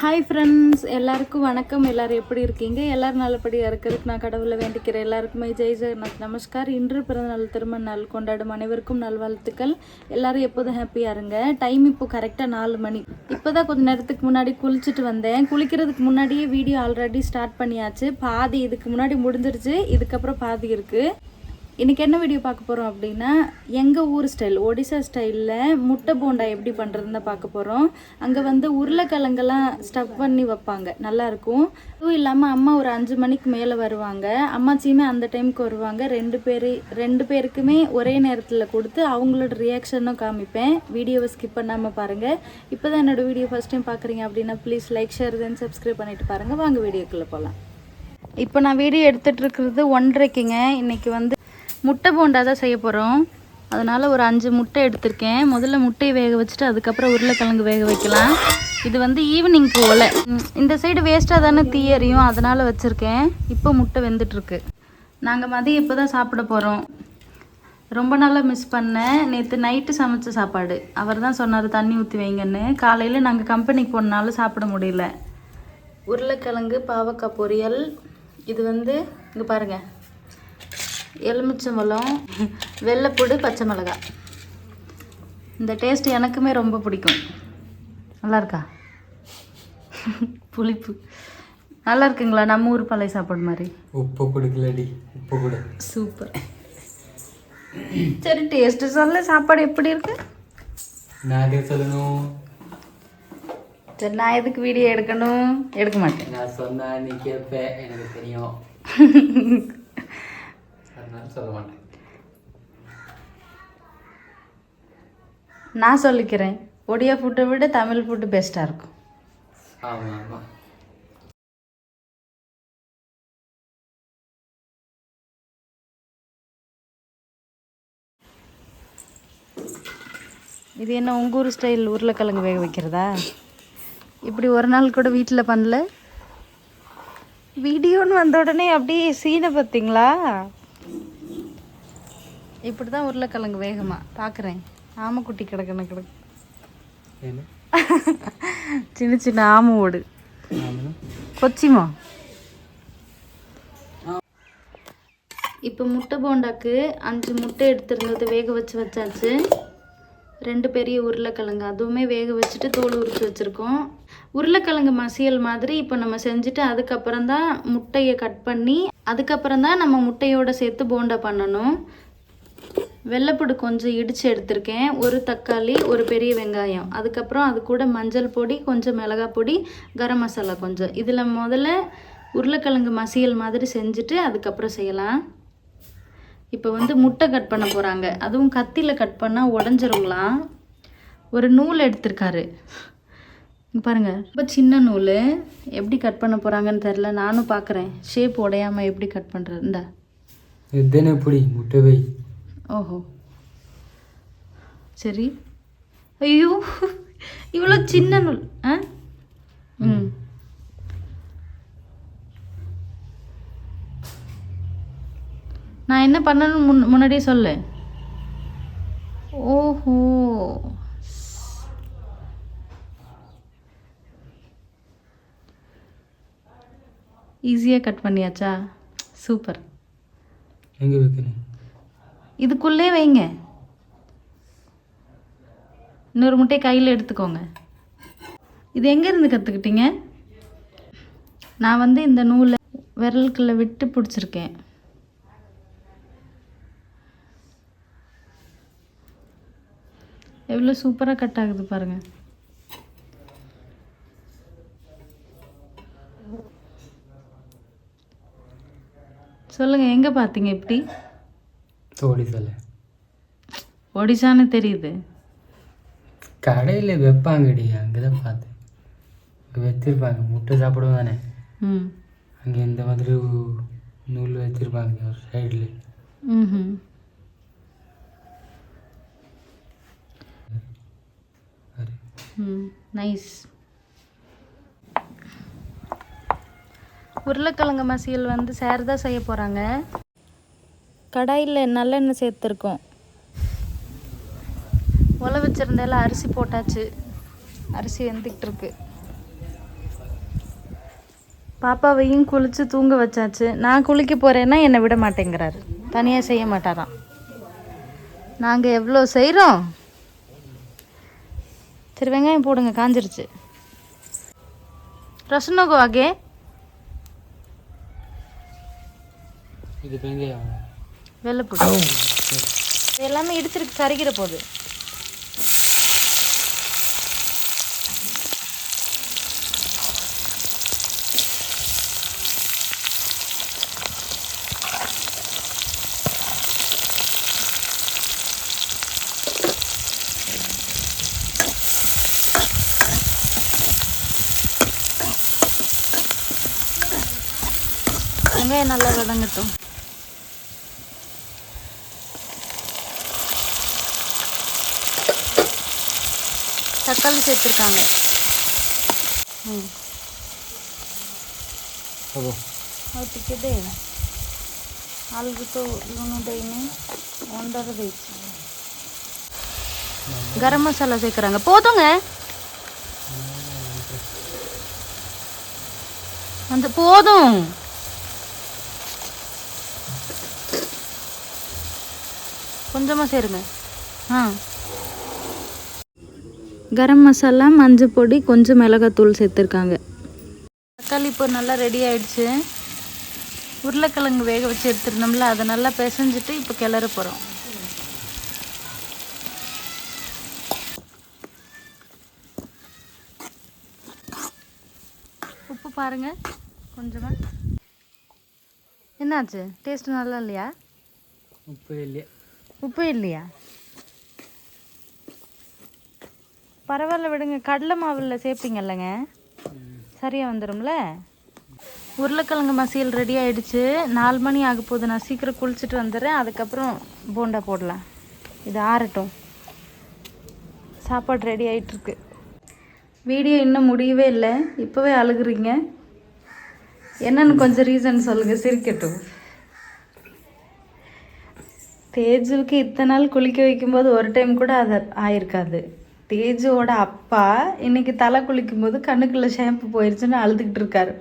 Hi friends, எல்லாருக்கும் வணக்கம். எல்லோரும் எப்படி இருக்கீங்க? எல்லோரும் நல்லபடியாக இருக்கிறதுக்கு நான் கடவுளை வேண்டிக்கிறேன். எல்லாருக்குமே ஜெய் ஜெகநாத் நமஸ்கார். இன்று பிறந்தநாள் திருமண நாள் கொண்டாடும் அனைவருக்கும் நல்வாழ்த்துக்கள். எல்லோரும் எப்போதும் ஹாப்பியாக இருங்க. டைம் இப்போ கரெக்டாக 4 மணி. இப்போ தான் கொஞ்சம் நேரத்துக்கு முன்னாடி குளிச்சுட்டு வந்தேன். குளிக்கிறதுக்கு முன்னாடியே வீடியோ ஆல்ரெடி ஸ்டார்ட் பண்ணியாச்சு. பாதி இதுக்கு முன்னாடி முடிஞ்சிருச்சு, இதுக்கப்புறம் பாதி இருக்குது. இன்றைக்கி என்ன வீடியோ பார்க்க போகிறோம் அப்படின்னா, எங்கள் ஊர் ஸ்டைல் ஒடிசா ஸ்டைலில் முட்டை போண்டா எப்படி பண்ணுறதுன்னு தான் பார்க்க போகிறோம். அங்கே வந்து உருளைக்கிழங்கெல்லாம் ஸ்டஃப் பண்ணி வைப்பாங்க, நல்லாயிருக்கும். அதுவும் இல்லாமல் அம்மா ஒரு 5 மணிக்கு மேலே வருவாங்க. அம்மாச்சியுமே அந்த டைமுக்கு வருவாங்க. ரெண்டு பேருக்குமே ஒரே நேரத்தில் கொடுத்து அவங்களோட ரியாக்ஷனும் காமிப்பேன். வீடியோவை ஸ்கிப் பண்ணாமல் பாருங்கள். இப்போ தான் என்னோடய வீடியோ ஃபஸ்ட் டைம் பார்க்குறீங்க அப்படின்னா please like, share, then subscribe பண்ணிவிட்டு பாருங்கள். வாங்க வீடியோக்குள்ளே போகலாம். இப்போ நான் வீடியோ எடுத்துகிட்டு இருக்கிறது 1:30க்குங்க. இன்றைக்கி வந்து முட்டை போண்டா தான் செய்ய போகிறோம். அதனால் ஒரு 5 முட்டை எடுத்திருக்கேன். முதல்ல முட்டையை வேக வச்சுட்டு அதுக்கப்புறம் உருளைக்கிழங்கு வேக வைக்கலாம். இது வந்து ஈவினிங் போல். இந்த சைடு வேஸ்ட்டாக தானே தீ எறியும், அதனால் வச்சுருக்கேன். இப்போ முட்டை வெந்துட்டுருக்கு. நாங்கள் மதியம் இப்போ தான் சாப்பிட போகிறோம். ரொம்ப நாளாக மிஸ் பண்ணேன். நேற்று நைட்டு சமைச்ச சாப்பாடு. அவர் தான் சொன்னார் தண்ணி ஊற்றி வைங்கன்னு. காலையில் நாங்கள் கம்பெனிக்கு போனாலும் சாப்பிட முடியல. உருளைக்கிழங்கு பாவக்காய் பொரியல். இது வந்து இங்கே பாருங்கள், எலுமிச்சம்பழம், வெள்ளைப்பூடு, பச்சை மிளகாய். இந்த டேஸ்ட் எனக்குமே ரொம்ப பிடிக்கும். நல்லா இருக்கா? புளிப்பு நல்லா இருக்குங்களா? நம்ம ஊர் பழைய சாப்பாடு மாதிரி. உப்பு கொடுக்கலடி, உப்பு கொடு. சூப்பர். சரி, டேஸ்ட்டு சொல்ல. சாப்பாடு எப்படி இருக்கு? நான் சொல்லணும். சரி, நான் எதுக்கு வீடியோ எடுக்கணும்? எடுக்க மாட்டேன். நான் சொன்னா நீ கேட்ப, எனக்கு தெரியும். சொல்ல மாட்டேன். நான் சொல்லிக்கிறேன், ஒடியா ஃபுட்டை விட தமிழ் ஃபுட்டு பெஸ்ட்டாக இருக்கும். ஆமாம் ஆமாம். இது என்ன உங்கள் ஊர் ஸ்டைல் உருளைக்கிழங்கு வேக வைக்கிறதா? இப்படி ஒரு நாள் கூட வீட்டில் பண்ணல. வீடியோன்னு வந்த உடனே அப்படியே சீனை பார்த்தீங்களா? இப்படி தான் உருளைக்கிழங்கு வேகமா பார்க்குறேன். ஆமைக்குட்டி கிடக்கு. சின்ன சின்ன ஆமை ஓடு. கொச்சிமா. இப்போ முட்டை போண்டாக்கு 5 முட்டை எடுத்துருந்தது வேக வச்சாச்சு. 2 பெரிய உருளைக்கிழங்கு அதுவுமே வேக வச்சுட்டு தோல் உரித்து வச்சுருக்கோம். உருளைக்கிழங்கு மசியல் மாதிரி இப்போ நம்ம செஞ்சுட்டு அதுக்கப்புறம் தான் முட்டையை கட் பண்ணி அதுக்கப்புறம் தான் நம்ம முட்டையோடு சேர்த்து போண்டா பண்ணணும். வெள்ளைப்பூடு கொஞ்சம் இடித்து எடுத்திருக்கேன். ஒரு தக்காளி, ஒரு பெரிய வெங்காயம், அதுக்கப்புறம் அது கூட மஞ்சள் பொடி, கொஞ்சம் மிளகாய் பொடி, கரம் மசாலா கொஞ்சம். இதில் முதல்ல உருளைக்கிழங்கு மசியல் மாதிரி செஞ்சுட்டு அதுக்கப்புறம் செய்யலாம். இப்போ வந்து முட்டை கட் பண்ண போகிறாங்க. அதுவும் கத்தியில் கட் பண்ணால் உடஞ்சிருங்களாம். ஒரு நூல் எடுத்திருக்காரு பாருங்கள், ரொம்ப சின்ன நூல். எப்படி கட் பண்ண போகிறாங்கன்னு தெரில, நானும் பார்க்குறேன். ஷேப் உடையாமல் எப்படி கட் பண்ணுறது. இந்த இதுதானே பிடி முட்டை வை. ஓஹோ, சரி. ஐயோ, இவ்வளோ சின்ன நூல். நான் என்ன பண்ணணும்னு முன்னாடியே சொல்லு. ஓஹோ, ஈஸியாக கட் பண்ணியாச்சா? சூப்பர். எங்கே வைக்கணும்? இதுக்குள்ளே வைங்க. இன்னொரு முட்டையை கையில் எடுத்துக்கோங்க. இது எங்கேருந்து கற்றுக்கிட்டீங்க? நான் வந்து இந்த நூலை விரலுக்குள்ளே விட்டு பிடிச்சிருக்கேன். எவ்வளோ சூப்பராக கட் ஆகுது பாருங்கள். சொல்லுங்கள், எங்கே பார்த்தீங்க? இப்படி ஒடிசான்னு தெரியுது. கடையில் வைப்பாங்கடி, அங்கே தான் பார்த்தேன். அங்கே வச்சிருப்பாங்க. முட்டை சாப்பிடுவோம் தானே, அங்கே இந்த மாதிரி நூல் வச்சிருப்பாங்க ஒரு சைடில். நைஸ். உருளைக்கிழங்கு மசியல் வந்து சாரதா செய்ய போகிறாங்க. கடாயில் நல்லெண்ணெய் சேர்த்துருக்கோம். ஒலை வச்சுருந்தால அரிசி போட்டாச்சு. அரிசி வெந்துக்கிட்டு இருக்கு. பாப்பாவையும் குளித்து தூங்க வச்சாச்சு. நான் குளிக்க போகிறேன்னா என்னை விட மாட்டேங்கிறாரு, தனியாக செய்ய மாட்டாராம். நாங்கள் எவ்வளோ செய்கிறோம். சரி வெங்காயம் போடுங்க, காஞ்சிருச்சு. ரசனோகோ ஆகே இது வெங்காயம் வெள்ளைப்பூடு எல்லாமே இடிச்சிருக்கு, கறிக்கிற போகுது. வெங்காயம் நல்லா வதங்கட்டும். தக்காளி சேர்த்துருக்காங்க. ଟିକେ ଆଳୁକୁ ତ ଲୁଣ ଦେଇନି, ଅଣ୍ଡାରେ ଦେଇଛି. ଗରମ மசாலா சேர்க்குறாங்க. போதுங்க, அந்த போதும். கொஞ்சமாக சேருங்க. கரம் மசாலா, மஞ்சள் பொடி, கொஞ்சம் மிளகாத்தூள் சேர்த்துருக்காங்க. தக்காளி இப்போ நல்லா ரெடி ஆயிடுச்சு. உருளைக்கிழங்கு வேக வச்சு எடுத்துருந்தோம்ல, அதை நல்லா பிசைஞ்சிட்டு இப்போ கிளற போகிறோம். உப்பு பாருங்க கொஞ்சமாக. என்னாச்சு, டேஸ்ட் நல்லா இல்லையா? உப்பு இல்லையா? பரவாயில்ல விடுங்க, கடலை மாவில் சேர்ப்பீங்கல்லங்க, சரியாக வந்துடும்ல. உருளைக்கிழங்கு மசியல் ரெடி ஆகிடுச்சு. 4 மணி ஆக போகுது. நான் சீக்கிரம் குளிச்சுட்டு வந்துடுறேன், அதுக்கப்புறம் போண்டா போடலாம். இது ஆறட்டும். சாப்பாடு ரெடி ஆகிட்டுருக்கு. வீடியோ இன்னும் முடியவே இல்லை, இப்போவே அழுகுறீங்க. என்னன்னு கொஞ்சம் ரீசன் சொல்லுங்கள், சிரிக்கட்டும். தேஜுவுக்கு இத்தனை நாள் குளிக்க வைக்கும்போது ஒரு டைம் கூட அது ஆயிருக்காது. தேஜுவோட அப்பா இன்னைக்கு தலை குளிக்கும்போது கண்ணுக்குள்ள ஷாம்பு போயிடுச்சுன்னு அழுதுகிட்டு இருக்காரு.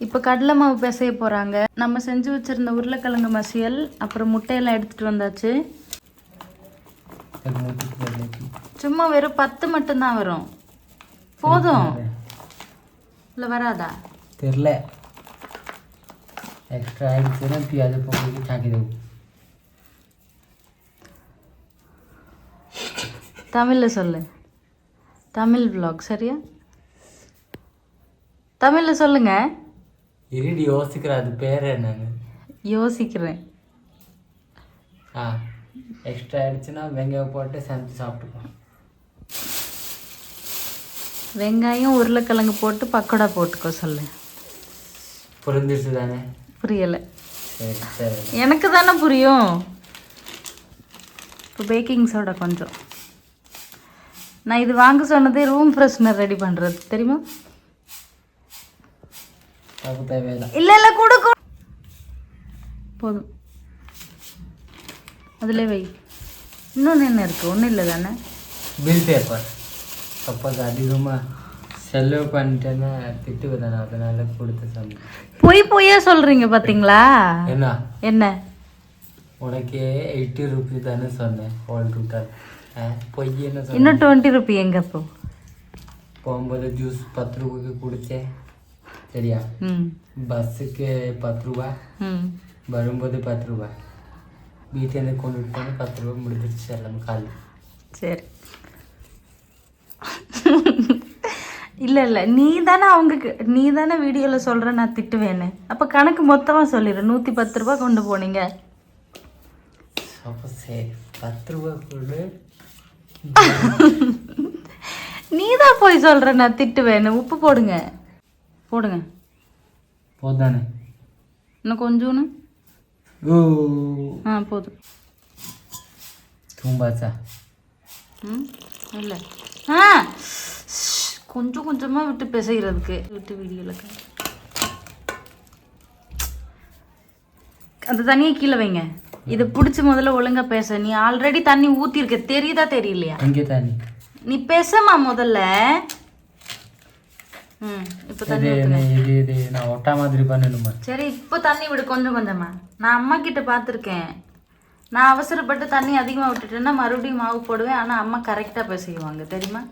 இப்போ கடலை மாவு பிசைய போகிறாங்க. நம்ம செஞ்சு வச்சுருந்த உருளைக்கிழங்கு மசியல் அப்புறம் முட்டையெல்லாம் எடுத்துகிட்டு வந்தாச்சு. சும்மா வெறும் 10 மட்டும்தான் வரும். போதும் இல்லை வராதா தெரில. एक्स्ट्रा आइडिया पियाज पकड़ छाँकी देव. தமிழ்ல சொல்லு, தமிழ் vlog சரியா? தமிழ்ல சொல்லுங்க. இருடி யோசிக்கிறேன், அது பேர் என்னன்னு யோசிக்கிறேன். எக்ஸ்ட்ரா ஆயிடுச்சுன்னா வெங்காயம் போட்டு சமைச்சு சாப்பிட்டுப்போம். வெங்காயம் உருளைக்கிழங்கு போட்டு பக்கோடா போட்டுக்கோ சொல்லு. புரிஞ்சிருச்சு தானே? புரியலை. சரி சரி, எனக்கு தானே புரியும். இப்போ பேக்கிங் சோடா கொஞ்சம். நான் இது வாங்க சொன்னதே ரூம் ஃப்ரெஷ்னர் ரெடி பண்ணுறது தெரியுமா? தேவையில்லை. இல்லை இல்லை கொடுக்கும், போதும். அதில் வை. இன்னொன்று என்ன இருக்குது? ஒன்றும் இல்லை தானே? Bill paper. சப்போஸ் அதிகமாக செலவு பண்ணிட்டேன்னா திட்டுவேன், அதனால கொடுத்து சாமி. பொய்யா சொல்கிறீங்க பார்த்தீங்களா? என்ன என்ன உனக்கு 80 ருபீஸ் தானே சொன்னேன் ஹோல் டோட்டல். பொய் என்ன சொன்ன? இன்னும் 20 ருபி எங்கே? போகும்போது ஜூஸ் 10 ரூபாய்க்கு குடித்தேன் சரியா? பஸ்ஸுக்கு 10 ரூபா, வரும்போது 10 ரூபா, வீட்டிலேருந்து கொண்டுட்டு போனால் 10 ரூபா முடிஞ்சிருச்சு எல்லாமே காலி. சரி இல்லை இல்லை, நீ தானே வீடியோவில் சொல்கிற நான் திட்டுவேன்னு. அப்போ கணக்கு மொத்தமாக சொல்லிடு. 110 ரூபா கொண்டு போனீங்க. அப்போ சரி 10 ரூபா கொடு. நீ தான் போய் சொல்கிற நான் திட்டுவேன்னு. உப்பு போடுங்க போதானே? இன்னும் கொஞ்சோன்னு. ஓ போதும். தூம்பாச்சா? இல்லை கொஞ்சம் கொஞ்சமாக விட்டு பிசைகிறதுக்கு விட்டு வீடியோவில் அந்த தனியாக கீழே வைங்க. இதை பிடிச்சி முதல்ல ஒழுங்கா பேச. நீ ஆல்ரெடி தண்ணி ஊற்றிருக்க, தெரியுதா தெரியலையா? இங்கே தண்ணி. நீ பேசமா முதல்ல. இப்போ தண்ணி இது நான் ஒட்டா மாதிரி பண்ணணுமா? சரி, இப்போ தண்ணி விடு கொஞ்சம் கொஞ்சமா. நான் அம்மா கிட்ட பார்த்துருக்கேன். நான் அவசரப்பட்டு தண்ணி அதிகமாக விட்டுட்டேன்னா மறுபடியும் மாவு போடுவேன். ஆனால் அம்மா கரெக்டாக போய் செய்வாங்க, தெரியுமா?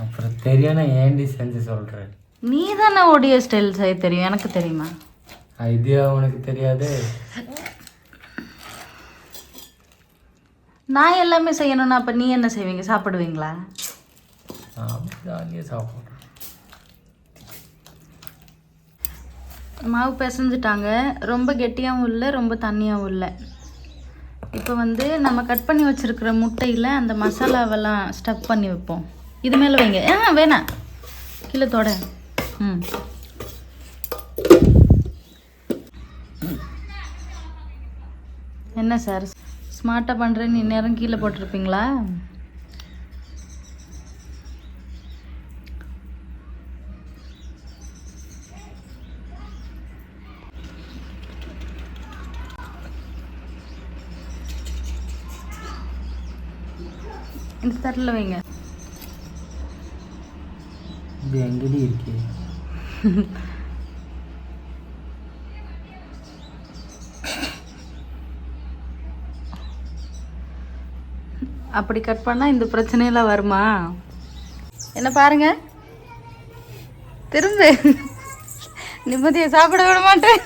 அப்புறம் தெரியாம ஏண்டி செஞ்சு சொல்கிறேன். நீ தானே ஓடியோ ஸ்டைல் செய்ய தெரியும், எனக்கு தெரியுமா? இது உனக்கு தெரியாது. நான் எல்லாமே செய்யணும்னா அப்போ நீ என்ன செய்வீங்க? சாப்பிடுவீங்களா? ஜாலியாக சாப்பிட்றேன். மாவு பிசைஞ்சிட்டாங்க. ரொம்ப கெட்டியாகவும் இல்லை, ரொம்ப தண்ணியாகவும் இல்லை. இப்போ வந்து நம்ம கட் பண்ணி வச்சுருக்கிற முட்டையில் அந்த மசாலாவெல்லாம் ஸ்டஃப் பண்ணி வைப்போம். இது மேலே வைங்க. வேணாம், கீழே தொட. என்ன சார் ஸ்மார்ட்டாக பண்ணுறேன்னு இந்நேரம் கீழே போட்டிருப்பீங்களா? இந்த தட்டில் வைங்க. இது எங்கடி இருக்கு? அப்படி கட் பண்ணால் இந்த பிரச்சனையெல்லாம் வருமா? என்ன பாருங்க, திரும்ப நிம்மதியை சாப்பிட விட மாட்டேன்.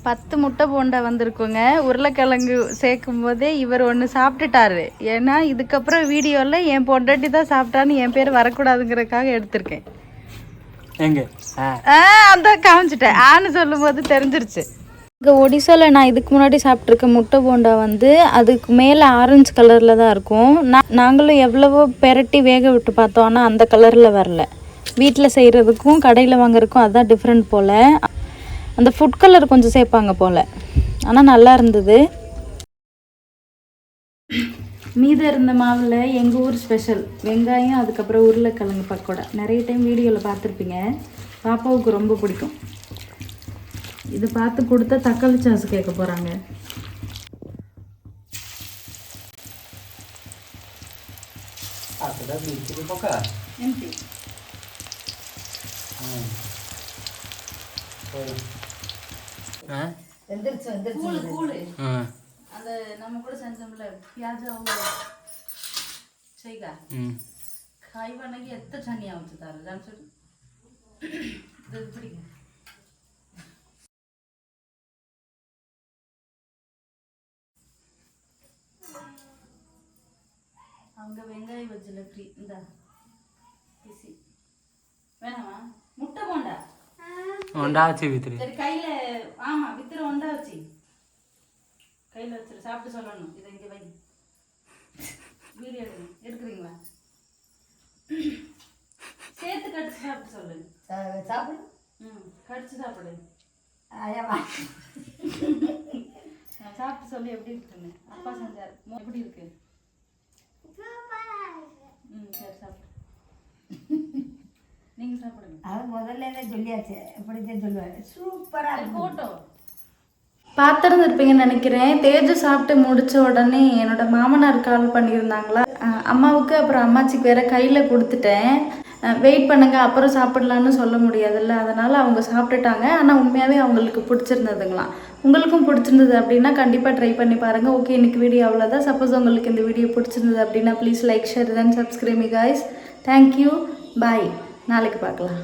10 முட்டை போண்டா வந்திருக்குங்க. உருளைக்கிழங்கு சேர்க்கும் போதே இவர் ஒன்று சாப்பிட்டுட்டாரு. ஏன்னா இதுக்கப்புறம் வீடியோவில் என் பொண்டாட்டி தான் சாப்பிட்டான்னு என் பேர் வரக்கூடாதுங்கிறதுக்காக எடுத்திருக்கேன். எங்க அந்த காமிச்சிட்டேன். ஆன்னு சொல்லும் போது தெரிஞ்சிருச்சு. இங்கே ஒடிசாவில் நான் இதுக்கு முன்னாடி சாப்பிட்ருக்க முட்டை போண்டா வந்து அதுக்கு மேலே ஆரஞ்சு கலரில் தான் இருக்கும். நாங்களும் எவ்வளவோ பெரட்டி வேக விட்டு பார்த்தோம், ஆனால் அந்த கலரில் வரல. வீட்டில் செய்கிறதுக்கும் கடையில் வாங்குறதுக்கும் அதுதான் டிஃப்ரெண்ட் போல். அந்த ஃபுட் கலர் கொஞ்சம் சேர்ப்பாங்க போல், ஆனால் நல்லா இருந்தது. மீத இருந்த மாவில் எங்கள் ஊர் ஸ்பெஷல் வெங்காயம், அதுக்கப்புறம் உருளைக்கிழங்கு பக்கோடா. நிறைய டைம் வீடியோவில் பார்த்துருப்பீங்க. பாப்பாவுக்கு ரொம்ப பிடிக்கும். இது பார்த்து கொடுத்தா தக்காளி சாஸ் கேட்க போகிறாங்க. அந்த நம்ம கூட செஞ்சோம்ல பியாஜாவும் செய்கா காய்வானக்கு எத்த சனியா வச்சு தாரு தான் சொல்லி இது பிடிக்கும். அவங்க வெங்காய பஜ்ஜில ஃப்ரீ. இந்த பிசி வேணாமா? முட்டை போண்டா ஒண்டாச்சு வித்துரு. சரி கையில, ஆமா வித்துரு ஒண்டாச்சு கையில வச்சிரு. சாப்பிட்டு சொல்லணும். இதை இங்கே வை. வீடியோ எடுக்கிறீங்களா? சேர்த்து கடிச்சு சாப்பிட்டு சொல்லு. சாப்பிடு. கடிச்சு சாப்பிடு. நான் சாப்பிட்டு சொல்லி எப்படி இருக்குன்னு. அப்பா செஞ்சார். எப்படி இருக்கு? சரி சாப்பிடு. நீங்க சாப்பிடுங்க. அது முதல்ல சொல்லியாச்சு. எப்படி சொல்லுவாரு. சூப்பரா போட்டோ பார்த்துருந்துருப்பீங்கன்னு நினைக்கிறேன். தேஜு சாப்பிட்டு முடித்த உடனே என்னோட மாமனார் கால் பண்ணியிருந்தாங்களா அம்மாவுக்கு. அப்புறம் அம்மாச்சிக்கு வேற கையில் கொடுத்துட்டேன். வெயிட் பண்ணுங்க அப்புறம் சாப்பிட்லான்னு சொல்ல முடியாதுல்ல, அதனால் அவங்க சாப்பிட்டுட்டாங்க. ஆனால் உண்மையாகவே அவங்களுக்கு பிடிச்சிருந்ததுங்களாம். உங்களுக்கும் பிடிச்சிருந்தது அப்படின்னா கண்டிப்பாக ட்ரை பண்ணி பாருங்கள். ஓகே, இன்றைக்கி வீடியோ அவ்வளோதான். சப்போஸ் உங்களுக்கு இந்த வீடியோ பிடிச்சிருந்தது அப்படின்னா please like, share, then subscribe me guys. Thank you, bye. நாளைக்கு பார்க்கலாம்.